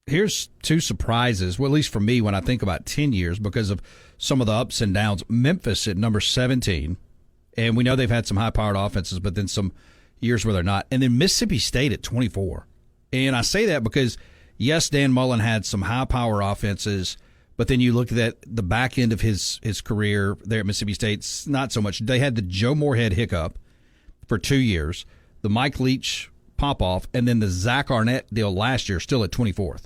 here's two surprises, well, at least for me when I think about 10 years because of some of the ups and downs. Memphis at number 17, and we know they've had some high-powered offenses, but then some years where they're not. And then Mississippi State at 24. And I say that because, yes, Dan Mullen had some high-power offenses, but then you look at the back end of his career there at Mississippi State, not so much. They had the Joe Moorhead hiccup for 2 years, the Mike Leach pop-off, and then the Zach Arnett deal last year, still at 24th.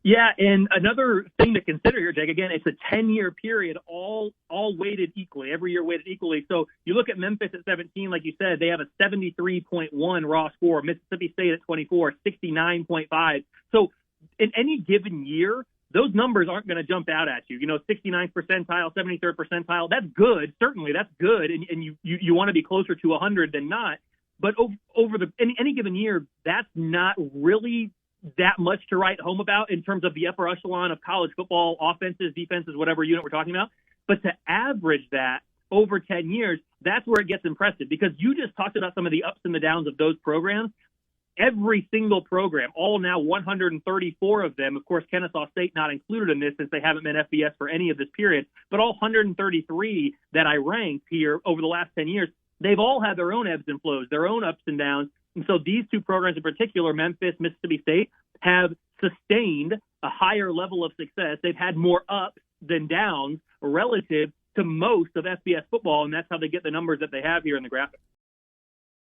Yeah, and another thing to consider here, Jake, again, it's a 10-year period, all weighted equally, every year weighted equally. So you look at Memphis at 17, like you said, they have a 73.1 raw score. Mississippi State at 24, 69.5. So in any given year, those numbers aren't going to jump out at you. 69th percentile, 73rd percentile, that's good. Certainly, that's good, and you want to be closer to 100 than not. But over any given year, that's not really that much to write home about in terms of the upper echelon of college football offenses, defenses, whatever unit we're talking about. But to average that over 10 years, that's where it gets impressive, because you just talked about some of the ups and the downs of those programs. Every single program, all now 134 of them, of course, Kennesaw State not included in this since they haven't been FBS for any of this period, but all 133 that I ranked here over the last 10 years, they've all had their own ebbs and flows, their own ups and downs. And so these two programs in particular, Memphis, Mississippi State, have sustained a higher level of success. They've had more ups than downs relative to most of FBS football, and that's how they get the numbers that they have here in the graphic.